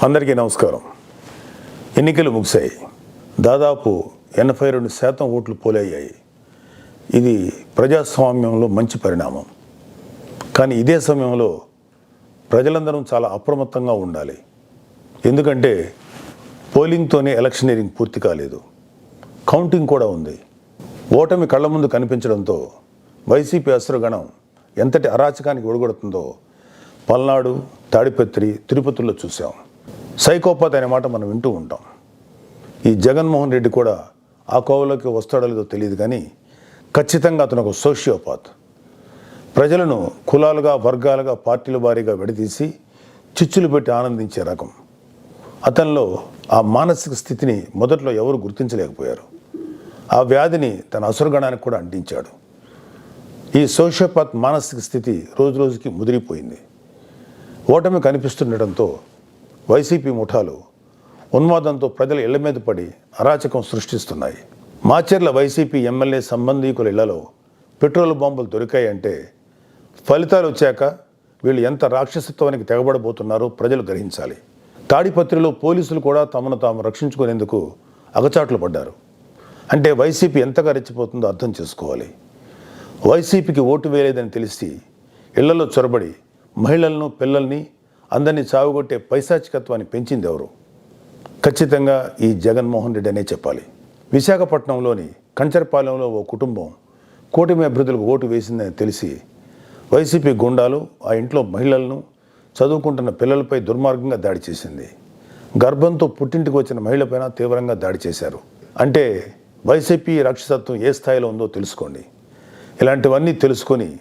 అందరికీ నమస్కారం. ఎన్నికలు ముగిశాయి. దాదాపు 82% ఓట్లు పోలయ్యాయి. ఇది ప్రజాస్వామ్యంలో మంచి పరిణామం. కానీ ఇదే సమయంలో ప్రజలందరం చాలా అప్రమత్తంగా ఉండాలి. ఎందుకంటే పోలింగ్తోనే ఎలక్షనీరింగ్ పూర్తి కాలేదు, కౌంటింగ్ కూడా ఉంది. ఓటమి కళ్ళ ముందు కనిపించడంతో వైసీపీ అసురగణం ఎంతటి అరాచకానికి ఒడిగొడుతుందో పల్నాడు, తాడిపత్రి, తిరుపతిలో చూసాం. సైకోపాత్ అనే మాట మనం వింటూ ఉంటాం. ఈ జగన్మోహన్ రెడ్డి కూడా ఆ కోవలోకి వస్తాడో లేదో తెలియదు, కానీ ఖచ్చితంగా అతను ఒక సోషియోపాత్. ప్రజలను కులాలుగా, వర్గాలుగా, పార్టీల వారీగా విడదీసి చిచ్చులు పెట్టి ఆనందించే రకం. అతనిలో ఆ మానసిక స్థితిని మొదట్లో ఎవరు గుర్తించలేకపోయారు. ఆ వ్యాధిని తన అసురగణానికి కూడా అంటించాడు. ఈ సోషియోపాత్ మానసిక స్థితి రోజు రోజుకి ముదిరిపోయింది. ఓటమి కనిపిస్తుండటంతో వైసీపీ ముఠాలు ఉన్మాదంతో ప్రజల ఇళ్ల మీద పడి అరాచకం సృష్టిస్తున్నాయి. మాచర్ల వైసీపీ ఎమ్మెల్యే సంబంధీకుల ఇళ్లలో పెట్రోల్ బాంబులు దొరికాయంటే ఫలితాలు వచ్చాక వీళ్ళు ఎంత రాక్షసత్వానికి తెగబడబోతున్నారో ప్రజలు గ్రహించాలి. తాడిపత్రిలో పోలీసులు కూడా తమను తాము రక్షించుకునేందుకు అగచాట్లు పడ్డారు. అంటే వైసీపీ ఎంతగా రెచ్చిపోతుందో అర్థం చేసుకోవాలి. వైసీపీకి ఓటు వేయలేదని తెలిసి ఇళ్లలో చొరబడి మహిళలను, పిల్లల్ని అందరినీ చావుగొట్టే పైశాచికత్వాన్ని పెంచింది ఎవరు? ఖచ్చితంగా ఈ జగన్మోహన్ రెడ్డి అనే చెప్పాలి. విశాఖపట్నంలోని కంచరపాలెంలో ఓ కుటుంబం కూటమి అభ్యర్థులకు ఓటు వేసిందని తెలిసి వైసీపీ గుండాలు ఆ ఇంట్లో మహిళలను, చదువుకుంటున్న పిల్లలపై దుర్మార్గంగా దాడి చేసింది. గర్భంతో పుట్టింటికి వచ్చిన మహిళపైన తీవ్రంగా దాడి చేశారు. అంటే వైసీపీ రాక్షసత్వం ఏ స్థాయిలో ఉందో తెలుసుకోండి. ఇలాంటివన్నీ తెలుసుకొని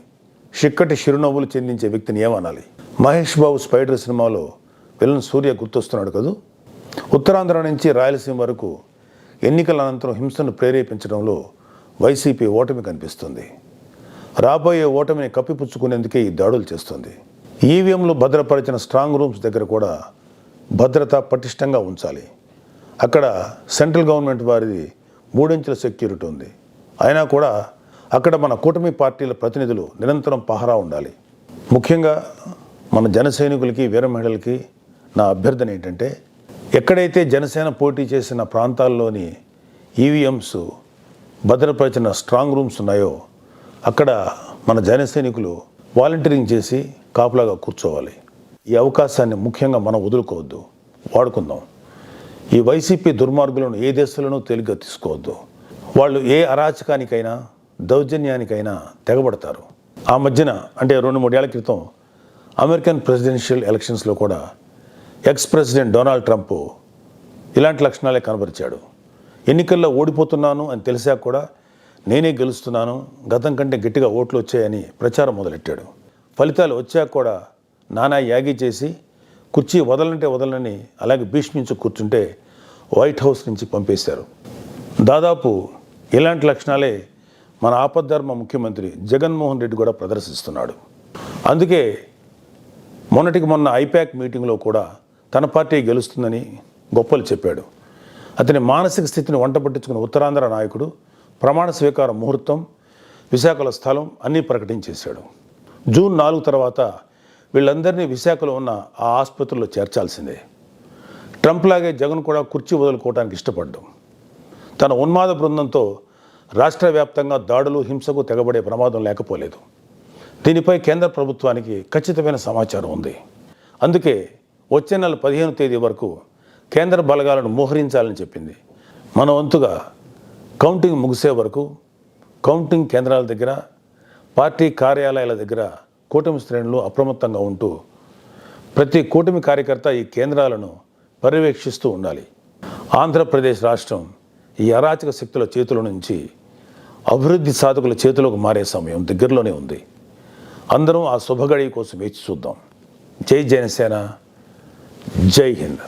చిక్కటి చిరునవ్వులు చెందించే వ్యక్తిని ఏమనాలి? మహేష్ బాబు స్పైడర్ సినిమాలో విలన్ సూర్య గుర్తొస్తున్నాడు కదూ. ఉత్తరాంధ్ర నుంచి రాయలసీమ వరకు ఎన్నికల అనంతరం హింసను ప్రేరేపించడంలో వైసీపీ ఓటమి కనిపిస్తుంది. రాబోయే ఓటమిని కప్పిపుచ్చుకునేందుకే ఈ దాడులు చేస్తుంది. ఈవీఎంలు భద్రపరిచిన స్ట్రాంగ్ రూమ్స్ దగ్గర కూడా భద్రత పటిష్టంగా ఉంచాలి. అక్కడ సెంట్రల్ గవర్నమెంట్ వారిది 3 అంచెల సెక్యూరిటీ ఉంది. అయినా కూడా అక్కడ మన కూటమి పార్టీల ప్రతినిధులు నిరంతరం పహరా ఉండాలి. ముఖ్యంగా మన జన సైనికులకి, వీర మహిళలకి నా అభ్యర్థన ఏంటంటే, ఎక్కడైతే జనసేన పోటీ చేసిన ప్రాంతాల్లోని ఈవీఎంస్ భద్రపరిచిన స్ట్రాంగ్ రూమ్స్ ఉన్నాయో అక్కడ మన జన సైనికులు వాలంటీరింగ్ చేసి కాపులాగా కూర్చోవాలి. ఈ అవకాశాన్ని ముఖ్యంగా మనం వదులుకోవద్దు, వాడుకుందాం. ఈ వైసీపీ దుర్మార్గులను ఏ దేశంలోనూ తేలిగ్గా తీసుకోవద్దు. వాళ్ళు ఏ అరాచకానికైనా, దౌర్జన్యానికైనా తెగబడతారు. ఆ మధ్యన అంటే 2-3 ఏళ్ల క్రితం అమెరికన్ ప్రెసిడెన్షియల్ ఎలక్షన్స్లో కూడా ఎక్స్ ప్రెసిడెంట్ డొనాల్డ్ ట్రంప్ ఇలాంటి లక్షణాలే కనబరిచాడు. ఎన్నికల్లో ఓడిపోతున్నాను అని తెలిసాక కూడా నేనే గెలుస్తున్నాను, గతం కంటే గట్టిగా ఓట్లు వచ్చాయని ప్రచారం మొదలెట్టాడు. ఫలితాలు వచ్చాక కూడా నానా యాగి చేసి కుర్చీ వదలంటే వదలని అలాగే భీష్మించి కూర్చుంటే వైట్ హౌస్ నుంచి పంపేశారు. దాదాపు ఇలాంటి లక్షణాలే మన ఆపద్ధర్మ ముఖ్యమంత్రి జగన్మోహన్ రెడ్డి కూడా ప్రదర్శిస్తున్నాడు. అందుకే మొన్నటికి మొన్న ఐపాక్ మీటింగ్లో కూడా తన పార్టీ గెలుస్తుందని గొప్పలు చెప్పాడు. అతని మానసిక స్థితిని వంట పట్టించుకున్న ఉత్తరాంధ్ర నాయకుడు ప్రమాణ స్వీకార ముహూర్తం, విశాఖలో స్థలం అన్నీ ప్రకటించేశాడు. జూన్ 4 తర్వాత వీళ్ళందరినీ విశాఖలో ఉన్న ఆ ఆసుపత్రిలో చేర్చాల్సిందే. ట్రంప్ లాగే జగన్ కూడా కుర్చీ వదులుకోవడానికి ఇష్టపడ్డాం. తన ఉన్మాద బృందంతో రాష్ట్ర వ్యాప్తంగా దాడులు, హింసకు తెగబడే ప్రమాదం లేకపోలేదు. దీనిపై కేంద్ర ప్రభుత్వానికి ఖచ్చితమైన సమాచారం ఉంది. అందుకే వచ్చే నెల 15వ తేదీ వరకు కేంద్ర బలగాలను మోహరించాలని చెప్పింది. మన వంతుగా కౌంటింగ్ ముగిసే వరకు కౌంటింగ్ కేంద్రాల దగ్గర, పార్టీ కార్యాలయాల దగ్గర కూటమి శ్రేణులు అప్రమత్తంగా ఉంటూ ప్రతి కూటమి కార్యకర్త ఈ కేంద్రాలను పర్యవేక్షిస్తూ ఉండాలి. ఆంధ్రప్రదేశ్ రాష్ట్రం ఈ అరాచక శక్తుల చేతుల నుంచి అభివృద్ధి సాధకుల చేతిలోకి మారే సమయం దగ్గరలోనే ఉంది. అందరం ఆ శుభగడి కోసం వేచి చూద్దాం. జై జనసేన, జై హింద్.